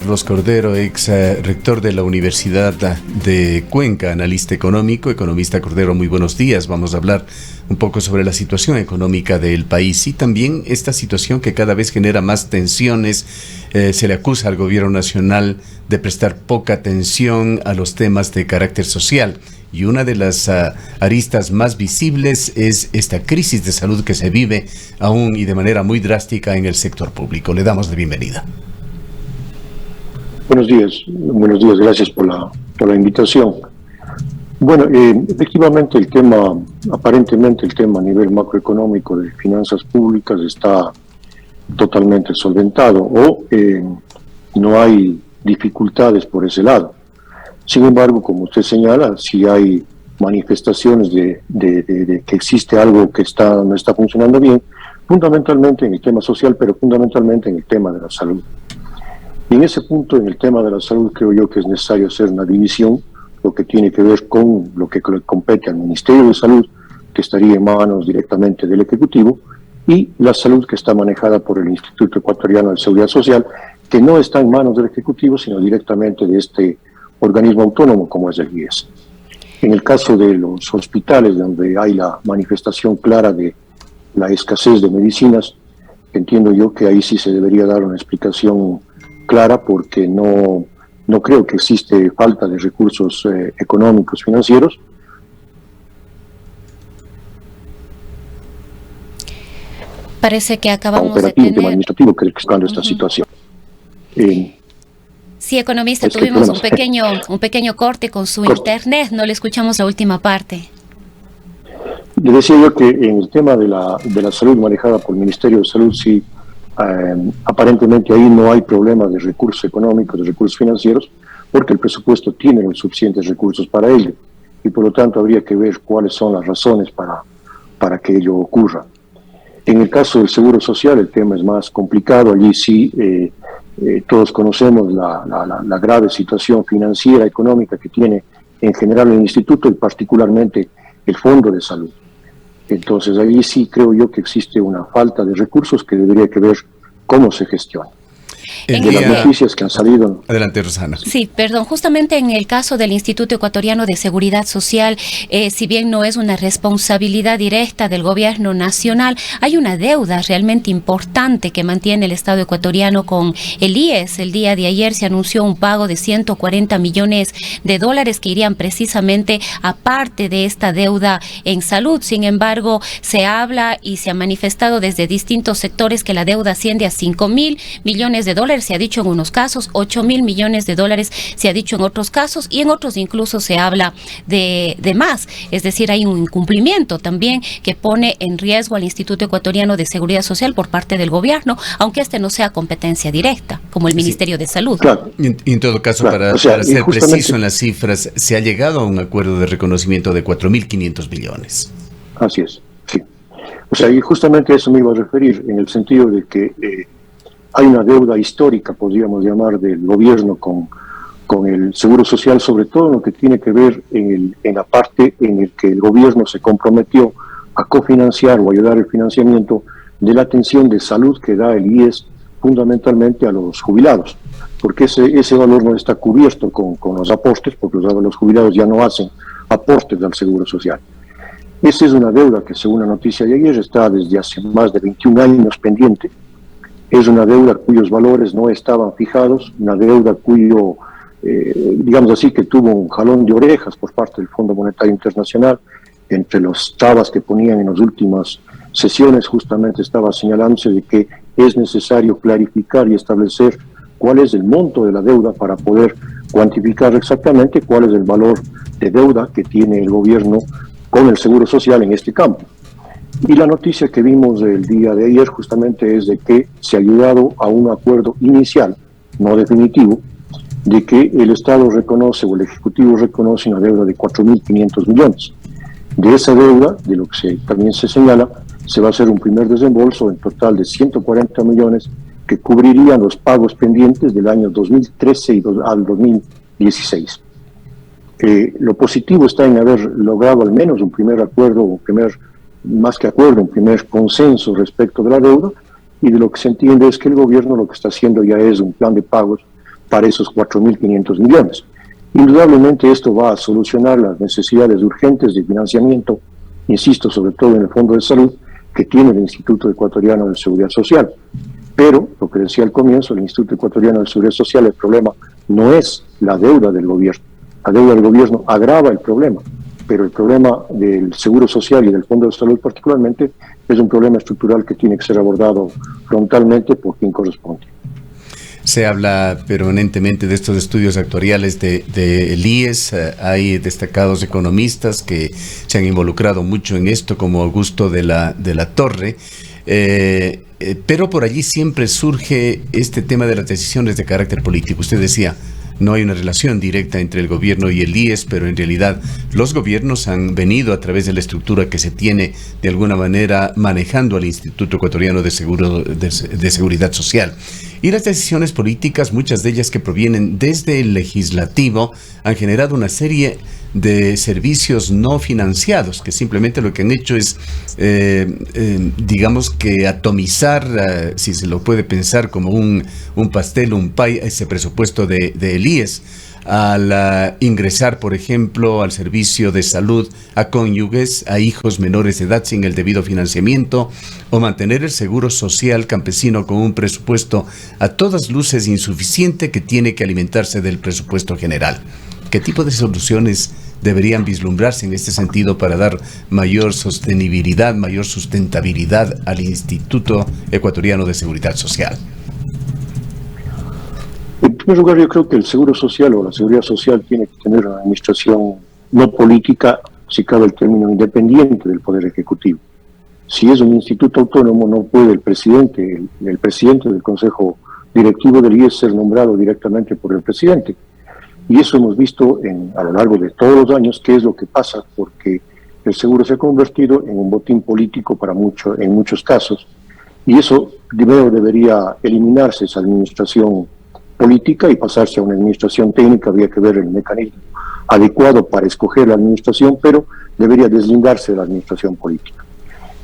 Carlos Cordero, ex rector de la Universidad de Cuenca, analista económico. Economista Cordero, muy buenos días. Vamos a hablar un poco sobre la situación económica del país y también esta situación que cada vez genera más tensiones. Se le acusa al gobierno nacional de prestar poca atención a los temas de carácter social. Y una de las aristas más visibles es esta crisis de salud que se vive aún y de manera muy drástica en el sector público. Le damos la bienvenida. Buenos días, gracias por la invitación. Bueno, efectivamente aparentemente el tema a nivel macroeconómico de finanzas públicas está totalmente solventado o no hay dificultades por ese lado. Sin embargo, como usted señala, sí hay manifestaciones de que existe algo que no está funcionando bien, fundamentalmente en el tema social, pero fundamentalmente en el tema de la salud. Y en ese punto, en el tema de la salud, creo yo que es necesario hacer una división, lo que tiene que ver con lo que compete al Ministerio de Salud, que estaría en manos directamente del Ejecutivo, y la salud que está manejada por el Instituto Ecuatoriano de Seguridad Social, que no está en manos del Ejecutivo, sino directamente de este organismo autónomo como es el IES. En el caso de los hospitales, donde hay la manifestación clara de la escasez de medicinas, entiendo yo que ahí sí se debería dar una explicación clara, porque no creo que existe falta de recursos económicos, financieros. Parece que acabamos operativo, de tener... tema administrativo que buscando esta situación. Sí, economista, tuvimos un pequeño corte con su internet, no le escuchamos la última parte. Le decía yo que en el tema de la salud manejada por el Ministerio de Salud, sí, aparentemente ahí no hay problema de recursos económicos, de recursos financieros, porque el presupuesto tiene los suficientes recursos para ello, y por lo tanto habría que ver cuáles son las razones para que ello ocurra. En el caso del Seguro Social el tema es más complicado. Allí sí todos conocemos la grave situación financiera, económica que tiene en general el instituto y particularmente el Fondo de Salud. Entonces, ahí sí creo yo que existe una falta de recursos que debería que ver cómo se gestiona. De las noticias que han salido... Adelante, Rosana. Sí, perdón, justamente en el caso del Instituto Ecuatoriano de Seguridad Social, si bien no es una responsabilidad directa del gobierno nacional, hay una deuda realmente importante que mantiene el Estado ecuatoriano con el IES. El día de ayer se anunció un pago de 140 millones de dólares que irían precisamente a parte de esta deuda en salud. Sin embargo, se habla y se ha manifestado desde distintos sectores que la deuda asciende a 5.000 millones de dólares, se ha dicho en unos casos, 8.000 millones de dólares se ha dicho en otros casos, y en otros incluso se habla de más. Es decir, hay un incumplimiento también que pone en riesgo al Instituto Ecuatoriano de Seguridad Social por parte del gobierno, aunque este no sea competencia directa, como el Ministerio de Salud. Claro. En todo caso, para ser preciso en las cifras, se ha llegado a un acuerdo de reconocimiento de 4.500 millones. Así es, sí. O sea, y justamente a eso me iba a referir, en el sentido de que hay una deuda histórica, podríamos llamar, del gobierno con el Seguro Social, sobre todo en lo que tiene que ver en la parte en el que el gobierno se comprometió a cofinanciar o ayudar el financiamiento de la atención de salud que da el IES fundamentalmente a los jubilados, porque ese valor no está cubierto con los aportes, porque los jubilados ya no hacen aportes al Seguro Social. Esa es una deuda que, según la noticia de ayer, está desde hace más de 21 años pendiente. Es una deuda cuyos valores no estaban fijados, una deuda cuyo, digamos así, que tuvo un jalón de orejas por parte del Fondo Monetario Internacional. Entre los trabas que ponían en las últimas sesiones, justamente estaba señalándose de que es necesario clarificar y establecer cuál es el monto de la deuda para poder cuantificar exactamente cuál es el valor de deuda que tiene el gobierno con el Seguro Social en este campo. Y la noticia que vimos el día de ayer justamente es de que se ha llegado a un acuerdo inicial, no definitivo, de que el Estado reconoce o el Ejecutivo reconoce una deuda de 4.500 millones. De esa deuda, de lo que también se señala, se va a hacer un primer desembolso en total de 140 millones que cubrirían los pagos pendientes del año 2013 al 2016. Lo positivo está en haber logrado al menos un primer acuerdo, un primer consenso respecto de la deuda, y de lo que se entiende es que el gobierno lo que está haciendo ya es un plan de pagos para esos 4.500 millones. Indudablemente esto va a solucionar las necesidades urgentes de financiamiento, insisto, sobre todo en el Fondo de Salud, que tiene el Instituto Ecuatoriano de Seguridad Social. Pero, lo que decía al comienzo, el Instituto Ecuatoriano de Seguridad Social, el problema no es la deuda del gobierno. La deuda del gobierno agrava el problema, pero el problema del Seguro Social y del Fondo de Salud particularmente es un problema estructural que tiene que ser abordado frontalmente por quien corresponde. Se habla permanentemente de estos estudios actuariales del IES. Hay destacados economistas que se han involucrado mucho en esto, como Augusto de la Torre. Pero por allí siempre surge este tema de las decisiones de carácter político. Usted decía, no hay una relación directa entre el gobierno y el IES, pero en realidad los gobiernos han venido a través de la estructura que se tiene de alguna manera manejando al Instituto Ecuatoriano de Seguridad Social. Y las decisiones políticas, muchas de ellas que provienen desde el legislativo, han generado una serie de servicios no financiados, que simplemente lo que han hecho es, digamos que atomizar, si se lo puede pensar como un pastel, un pie, ese presupuesto del IES, al ingresar, por ejemplo, al servicio de salud a cónyuges, a hijos menores de edad sin el debido financiamiento, o mantener el seguro social campesino con un presupuesto a todas luces insuficiente que tiene que alimentarse del presupuesto general. ¿Qué tipo de soluciones deberían vislumbrarse en este sentido para dar mayor sostenibilidad, mayor sustentabilidad al Instituto Ecuatoriano de Seguridad Social? En primer lugar, yo creo que el Seguro Social o la Seguridad Social tiene que tener una administración no política, si cabe el término, independiente del Poder Ejecutivo. Si es un instituto autónomo, no puede el presidente del Consejo Directivo del IES ser nombrado directamente por el presidente. Y eso hemos visto a lo largo de todos los años qué es lo que pasa, porque el seguro se ha convertido en un botín político en muchos casos. Y eso primero debería eliminarse, esa administración política, y pasarse a una administración técnica. Habría que ver el mecanismo adecuado para escoger la administración, pero debería deslindarse de la administración política.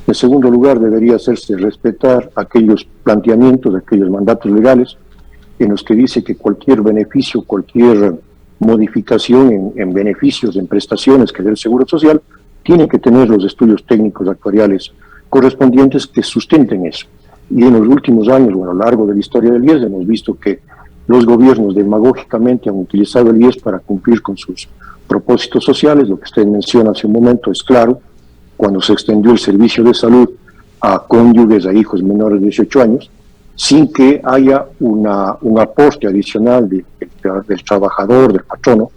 En segundo lugar, debería hacerse respetar aquellos planteamientos, aquellos mandatos legales en los que dice que cualquier beneficio, cualquier modificación en beneficios, en prestaciones que dé el Seguro Social, tiene que tener los estudios técnicos actuariales correspondientes que sustenten eso. Y en los últimos años, a lo largo de la historia del IES, hemos visto que los gobiernos demagógicamente han utilizado el IES para cumplir con sus propósitos sociales. Lo que usted menciona hace un momento es claro, cuando se extendió el servicio de salud a cónyuges, a hijos menores de 18 años, sin que haya un aporte adicional del trabajador, del patrono.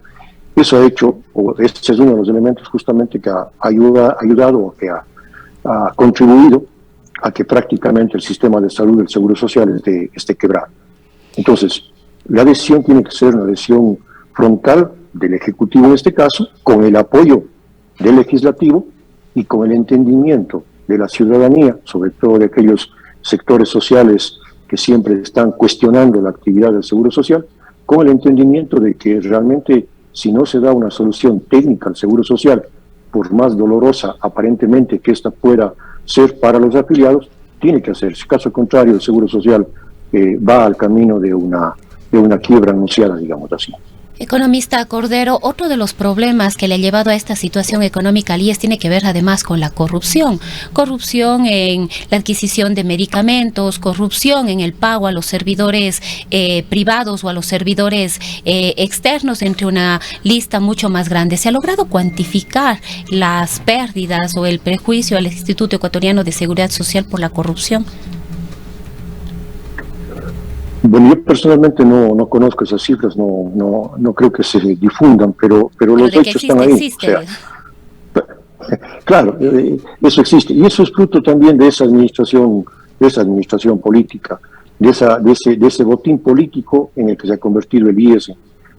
Eso ha hecho, o este es uno de los elementos justamente que ha ayudado o que ha contribuido a que prácticamente el sistema de salud del Seguro Social esté quebrado. Entonces, la decisión tiene que ser una decisión frontal del Ejecutivo en este caso, con el apoyo del Legislativo y con el entendimiento de la ciudadanía, sobre todo de aquellos sectores sociales que siempre están cuestionando la actividad del Seguro Social, con el entendimiento de que realmente si no se da una solución técnica al Seguro Social, por más dolorosa aparentemente que ésta pueda ser para los afiliados, tiene que hacerse. Caso contrario, el Seguro Social va al camino de una quiebra anunciada, digamos así. Economista Cordero, otro de los problemas que le ha llevado a esta situación económica al IES tiene que ver además con la corrupción. Corrupción en la adquisición de medicamentos, corrupción en el pago a los servidores privados o a los servidores externos, entre una lista mucho más grande. ¿Se ha logrado cuantificar las pérdidas o el perjuicio al Instituto Ecuatoriano de Seguridad Social por la corrupción? Bueno, yo personalmente no conozco esas cifras, no creo que se difundan, pero los hechos están ahí. Existe. O sea, claro, eso existe, y eso es fruto también de esa administración política, de ese botín político en el que se ha convertido el IES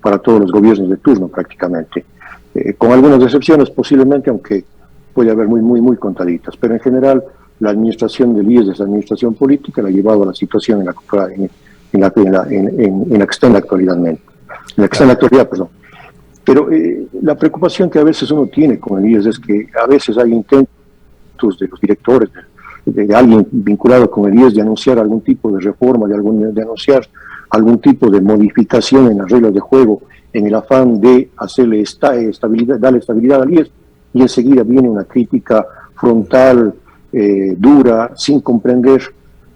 para todos los gobiernos de turno prácticamente, con algunas excepciones posiblemente, aunque puede haber muy contaditas, pero en general la administración del IES, esa administración política, la ha llevado a la situación en la que está en la actualidad, perdón. Pero la preocupación que a veces uno tiene con el IES es que a veces hay intentos de los directores, de alguien vinculado con el IES, de anunciar algún tipo de reforma, de anunciar algún tipo de modificación en las reglas de juego en el afán de hacerle darle estabilidad al IES, y enseguida viene una crítica frontal, dura, sin comprender,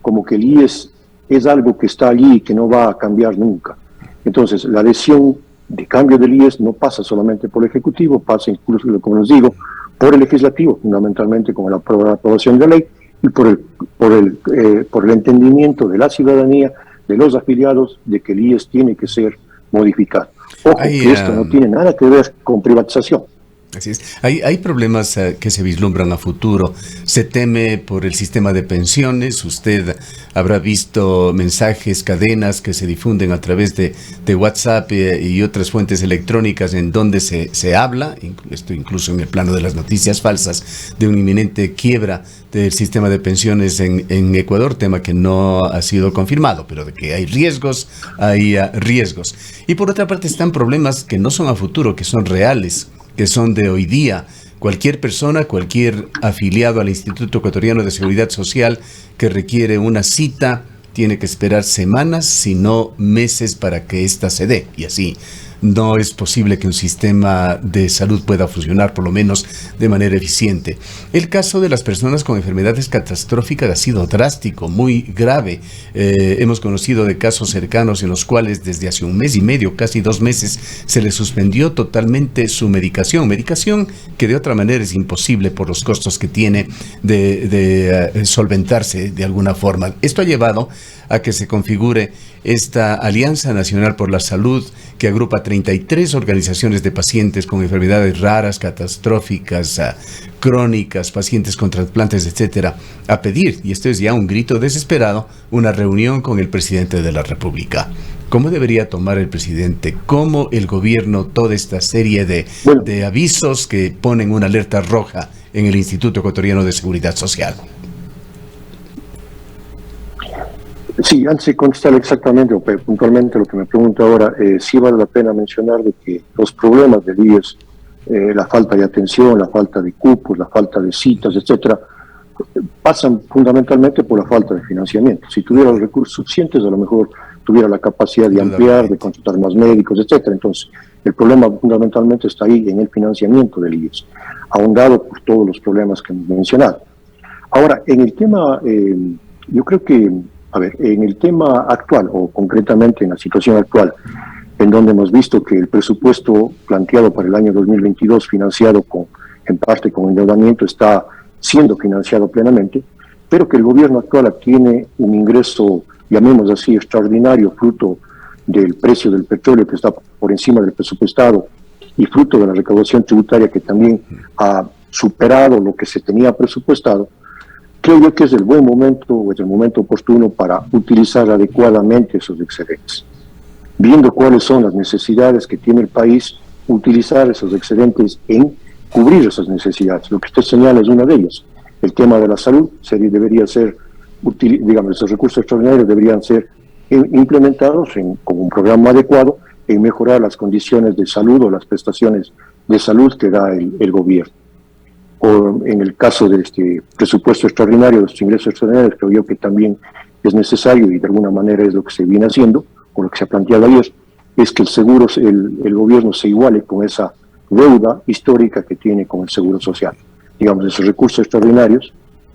como que el IES es algo que está allí y que no va a cambiar nunca. Entonces, la decisión de cambio del IES no pasa solamente por el Ejecutivo, pasa incluso, como les digo, por el Legislativo, fundamentalmente con la aprobación de la ley, y por el entendimiento de la ciudadanía, de los afiliados, de que el IES tiene que ser modificado. Ojo, que esto no tiene nada que ver con privatización. Así es. Hay problemas que se vislumbran a futuro. Se teme por el sistema de pensiones. Usted habrá visto mensajes, cadenas que se difunden a través de WhatsApp y otras fuentes electrónicas en donde se habla, esto incluso en el plano de las noticias falsas, de una inminente quiebra del sistema de pensiones en Ecuador, tema que no ha sido confirmado, pero de que hay riesgos, hay riesgos. Y por otra parte están problemas que no son a futuro, que son reales, que son de hoy día. Cualquier persona, cualquier afiliado al Instituto Ecuatoriano de Seguridad Social que requiere una cita, tiene que esperar semanas, si no meses, para que ésta se dé. Y así no es posible que un sistema de salud pueda funcionar, por lo menos de manera eficiente. El caso de las personas con enfermedades catastróficas ha sido drástico, muy grave. Hemos conocido de casos cercanos en los cuales desde hace 1 mes y medio, casi 2 meses, se les suspendió totalmente su medicación que de otra manera es imposible por los costos que tiene de solventarse de alguna forma. Esto ha llevado a que se configure esta Alianza Nacional por la Salud, que agrupa 33 organizaciones de pacientes con enfermedades raras, catastróficas, crónicas, pacientes con trasplantes, etcétera, a pedir, y esto es ya un grito desesperado, una reunión con el presidente de la República. ¿Cómo debería tomar el presidente, cómo el gobierno, toda esta serie de avisos que ponen una alerta roja en el Instituto Ecuatoriano de Seguridad Social? Sí, antes de contestar exactamente o puntualmente lo que me pregunta ahora, sí vale la pena mencionar de que los problemas del IES, la falta de atención, la falta de cupos, la falta de citas, etcétera, pasan fundamentalmente por la falta de financiamiento. Si tuviera los recursos suficientes, a lo mejor tuviera la capacidad de ampliar, de contratar más médicos, etcétera. Entonces, el problema fundamentalmente está ahí, en el financiamiento del IES, ahondado por todos los problemas que hemos mencionado. Ahora, en el tema, yo creo que, en el tema actual, o concretamente en la situación actual, en donde hemos visto que el presupuesto planteado para el año 2022, financiado en parte con endeudamiento, está siendo financiado plenamente, pero que el gobierno actual tiene un ingreso, llamémoslo así, extraordinario, fruto del precio del petróleo que está por encima del presupuestado y fruto de la recaudación tributaria que también ha superado lo que se tenía presupuestado. Creo yo que es el buen momento, o es el momento oportuno para utilizar adecuadamente esos excedentes. Viendo cuáles son las necesidades que tiene el país, utilizar esos excedentes en cubrir esas necesidades. Lo que usted señala es una de ellas. El tema de la salud debería ser, esos recursos extraordinarios deberían ser implementados con un programa adecuado en mejorar las condiciones de salud o las prestaciones de salud que da el gobierno. O en el caso de este presupuesto extraordinario, los ingresos extraordinarios, creo yo que también es necesario, y de alguna manera es lo que se viene haciendo, o lo que se ha planteado ayer, es que el gobierno se iguale con esa deuda histórica que tiene con el Seguro Social. Digamos, esos recursos extraordinarios,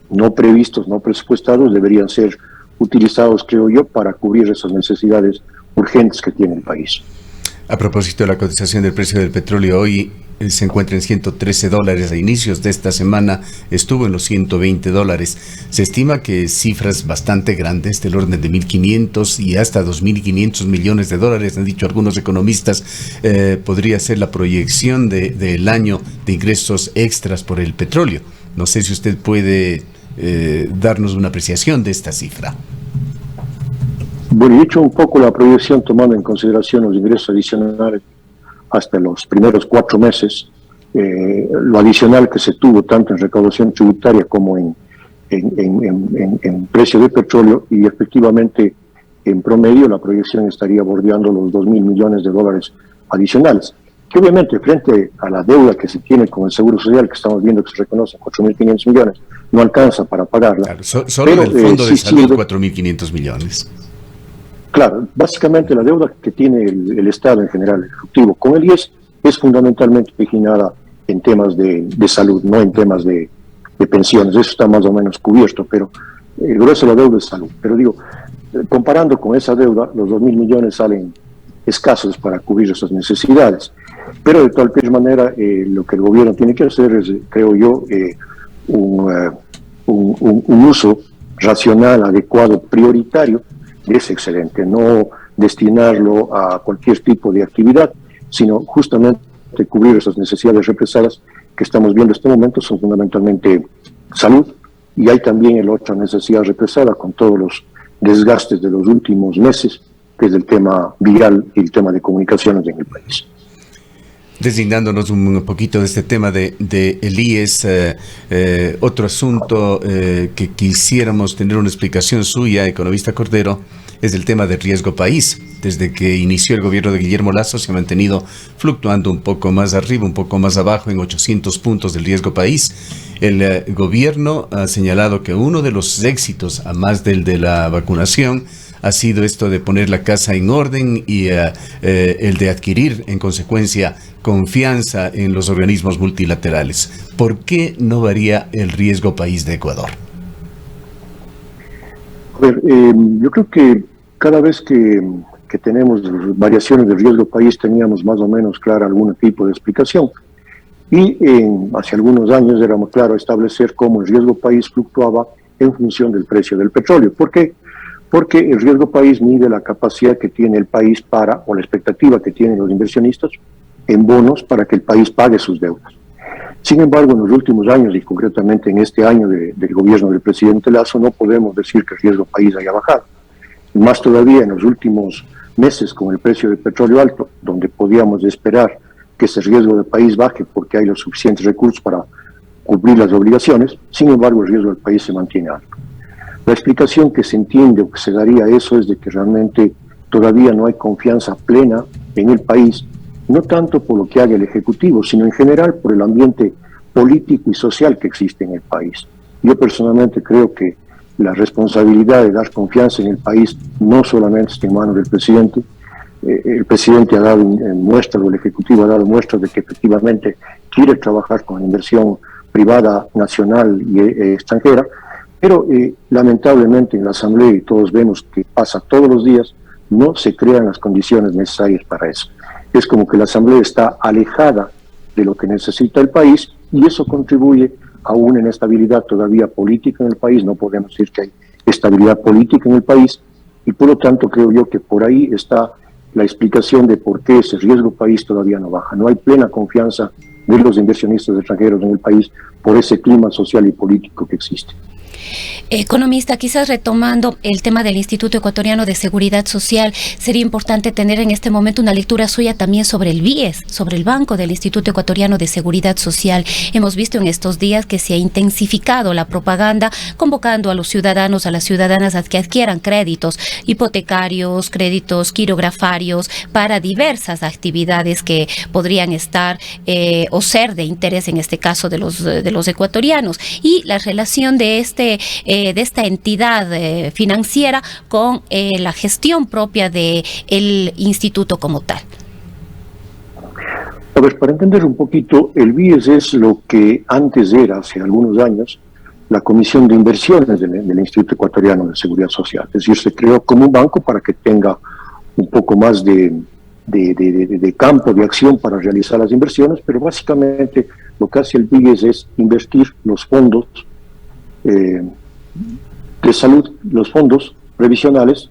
no previstos, no presupuestados, deberían ser utilizados, creo yo, para cubrir esas necesidades urgentes que tiene el país. A propósito de la cotización del precio del petróleo, hoy se encuentra en $113. A inicios de esta semana estuvo en los $120. Se estima que cifras bastante grandes, del orden de 1.500 y hasta 2.500 millones de dólares, han dicho algunos economistas, podría ser la proyección del año de ingresos extras por el petróleo. No sé si usted puede darnos una apreciación de esta cifra. Bueno, he hecho un poco la proyección tomando en consideración los ingresos adicionales hasta los primeros 4 meses, lo adicional que se tuvo tanto en recaudación tributaria como en precio de petróleo, y efectivamente en promedio la proyección estaría bordeando los 2.000 millones de dólares adicionales, que obviamente frente a la deuda que se tiene con el Seguro Social, que estamos viendo que se reconoce 4.500 millones, no alcanza para pagarla. Claro, solo del Fondo de Salud 4.500 millones. Claro, básicamente la deuda que tiene el Estado en general, el Ejecutivo, con el IES es fundamentalmente originada en temas de salud, no en temas de pensiones. Eso está más o menos cubierto, pero el grueso de la deuda es salud. Pero digo, comparando con esa deuda, los 2.000 millones salen escasos para cubrir esas necesidades. Pero de cualquier manera, lo que el gobierno tiene que hacer es, creo yo, un uso racional, adecuado, prioritario de ese excedente, no destinarlo a cualquier tipo de actividad, sino justamente cubrir esas necesidades represadas que estamos viendo en este momento. Son fundamentalmente salud, y hay también la otra necesidad represada con todos los desgastes de los últimos meses, que es el tema vial y el tema de comunicaciones en el país. Designándonos un poquito de este tema de el IES, otro asunto que quisiéramos tener una explicación suya, economista Cordero, es el tema del riesgo país. Desde que inició el gobierno de Guillermo Lasso se ha mantenido fluctuando un poco más arriba, un poco más abajo, en 800 puntos del riesgo país. El gobierno ha señalado que uno de los éxitos, a más del de la vacunación, ha sido esto de poner la casa en orden y el de adquirir, en consecuencia, confianza en los organismos multilaterales. ¿Por qué no varía el riesgo país de Ecuador? A ver, yo creo que cada vez que tenemos variaciones de riesgo país teníamos más o menos clara algún tipo de explicación. Y hace algunos años era muy claro establecer cómo el riesgo país fluctuaba en función del precio del petróleo. ¿Por qué? Porque el riesgo país mide la capacidad que tiene el país o la expectativa que tienen los inversionistas en bonos para que el país pague sus deudas. Sin embargo, en los últimos años, y concretamente en este año del gobierno del presidente Lasso, no podemos decir que el riesgo país haya bajado. Más todavía en los últimos meses, con el precio del petróleo alto, donde podíamos esperar que ese riesgo del país baje porque hay los suficientes recursos para cumplir las obligaciones. Sin embargo, el riesgo del país se mantiene alto. La explicación que se entiende o que se daría a eso es de que realmente todavía no hay confianza plena en el país, no tanto por lo que haga el Ejecutivo, sino en general por el ambiente político y social que existe en el país. Yo personalmente creo que la responsabilidad de dar confianza en el país no solamente está en manos del presidente. El presidente ha dado muestras, o el Ejecutivo ha dado muestras de que efectivamente quiere trabajar con inversión privada, nacional y extranjera, pero lamentablemente en la Asamblea, y todos vemos que pasa todos los días, no se crean las condiciones necesarias para eso. Es como que la Asamblea está alejada de lo que necesita el país, y eso contribuye a una inestabilidad todavía política en el país. No podemos decir que hay estabilidad política en el país, y por lo tanto creo yo que por ahí está la explicación de por qué ese riesgo país todavía no baja. No hay plena confianza de los inversionistas extranjeros en el país por ese clima social y político que existe. Economista, quizás retomando el tema del Instituto Ecuatoriano de Seguridad Social, sería importante tener en este momento una lectura suya también sobre el BIES, sobre el Banco del Instituto Ecuatoriano de Seguridad Social. Hemos visto en estos días que se ha intensificado la propaganda, convocando a los ciudadanos, a las ciudadanas a que adquieran créditos hipotecarios, créditos quirografarios para diversas actividades que podrían estar o ser de interés, en este caso de los ecuatorianos, y la relación de esta entidad financiera con la gestión propia del instituto como tal. A ver, para entender un poquito, el BIES es lo que antes era, hace algunos años, la Comisión de Inversiones del Instituto Ecuatoriano de Seguridad Social. Es decir, se creó como un banco para que tenga un poco más de campo de acción para realizar las inversiones, pero básicamente lo que hace el BIES es invertir los fondos de salud, los fondos previsionales.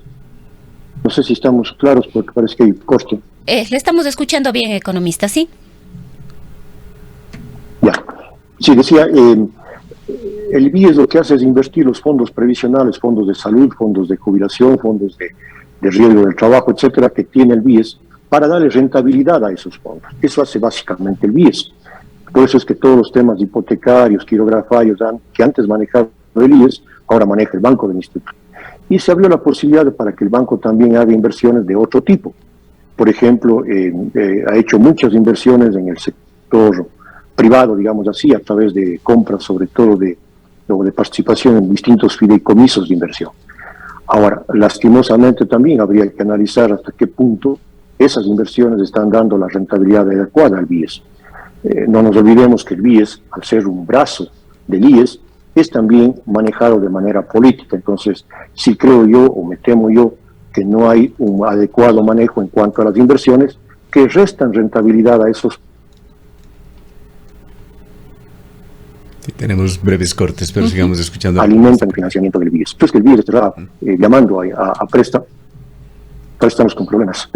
No sé si estamos claros porque parece que hay corte. Le estamos escuchando bien, economista, ¿sí? Ya. Sí, decía, el BIES lo que hace es invertir los fondos previsionales, fondos de salud, fondos de jubilación, fondos de riesgo del trabajo, etcétera, que tiene el BIES, para darle rentabilidad a esos fondos. Eso hace básicamente el BIES. Por eso es que todos los temas hipotecarios, quirografarios, que antes manejaba el IES, ahora maneja el Banco del Instituto. Y se abrió la posibilidad para que el banco también haga inversiones de otro tipo. Por ejemplo, ha hecho muchas inversiones en el sector privado, digamos así, a través de compras, sobre todo de participación en distintos fideicomisos de inversión. Ahora, lastimosamente también habría que analizar hasta qué punto esas inversiones están dando la rentabilidad adecuada al BIES. No nos olvidemos que el BIES, al ser un brazo del IES, es también manejado de manera política. Entonces, sí creo yo, o me temo yo, que no hay un adecuado manejo en cuanto a las inversiones que restan rentabilidad a esos. Sí, tenemos breves cortes, pero sigamos escuchando. Alimentan el financiamiento del BIES. Entonces, que el BIES está llamando a préstamos con problemas.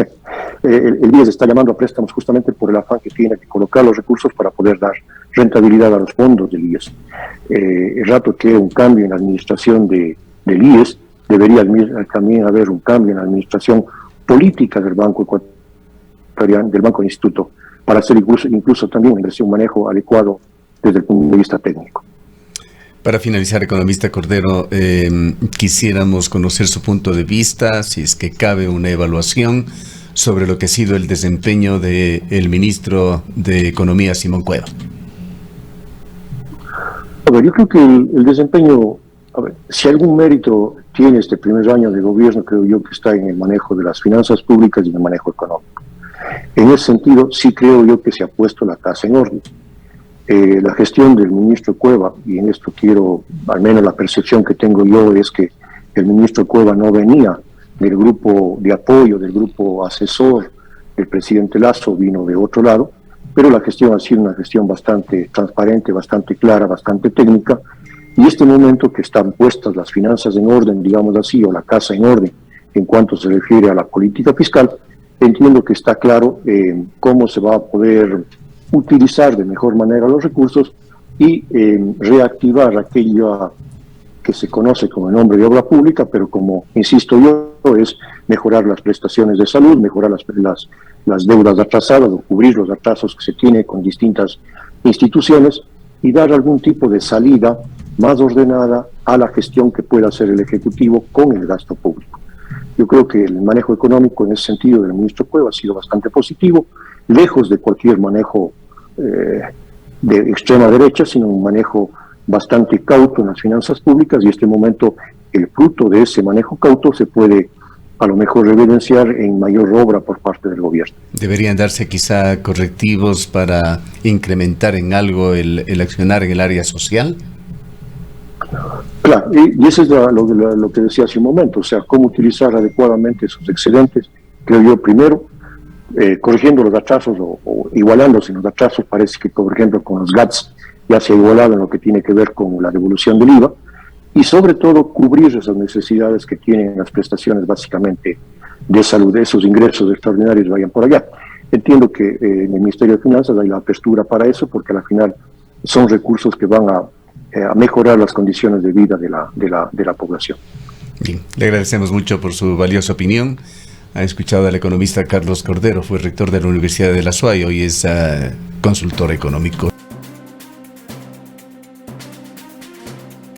El BIES está llamando a préstamos justamente por el afán que tiene de colocar los recursos para poder dar rentabilidad a los fondos del IES. El rato que un cambio en la administración del IES, debería también haber un cambio en la administración política del Banco Ecuatoriano, del Banco Instituto, para hacer incluso también un manejo adecuado desde el punto de vista técnico. Para finalizar, economista Cordero, quisiéramos conocer su punto de vista, si es que cabe una evaluación sobre lo que ha sido el desempeño del ministro de Economía, Simón Cueva. A ver, yo creo que el desempeño, si algún mérito tiene este primer año de gobierno, creo yo que está en el manejo de las finanzas públicas y en el manejo económico. En ese sentido, sí creo yo que se ha puesto la casa en orden. La gestión del ministro Cueva, y en esto quiero, al menos la percepción que tengo yo es que el ministro Cueva no venía del grupo de apoyo, del grupo asesor del presidente Lasso, vino de otro lado, pero la gestión ha sido una gestión bastante transparente, bastante clara, bastante técnica, y este momento que están puestas las finanzas en orden, digamos así, o la casa en orden, en cuanto se refiere a la política fiscal, entiendo que está claro cómo se va a poder utilizar de mejor manera los recursos y reactivar aquello que se conoce como el nombre de obra pública, pero como insisto yo, es mejorar las prestaciones de salud, mejorar las deudas atrasadas o cubrir los atrasos que se tiene con distintas instituciones y dar algún tipo de salida más ordenada a la gestión que pueda hacer el Ejecutivo con el gasto público. Yo creo que el manejo económico en ese sentido del ministro Cueva ha sido bastante positivo, lejos de cualquier manejo de extrema derecha, sino un manejo bastante cauto en las finanzas públicas, y en este momento el fruto de ese manejo cauto se puede a lo mejor evidenciar en mayor obra por parte del gobierno. ¿Deberían darse quizá correctivos para incrementar en algo el accionar en el área social? Claro, y eso es lo que decía hace un momento, o sea, cómo utilizar adecuadamente esos excedentes, creo yo, primero, corrigiendo los atrasos o igualándose los atrasos. Parece que, por ejemplo, con los GATS ya se ha igualado en lo que tiene que ver con la devolución del IVA, y sobre todo cubrir esas necesidades que tienen las prestaciones básicamente de salud, esos ingresos extraordinarios vayan por allá. Entiendo que en el Ministerio de Finanzas hay la apertura para eso, porque al final son recursos que van a mejorar las condiciones de vida de la población. Bien, le agradecemos mucho por su valiosa opinión. Ha escuchado al economista Carlos Cordero, fue rector de la Universidad de La Suay, hoy es consultor económico.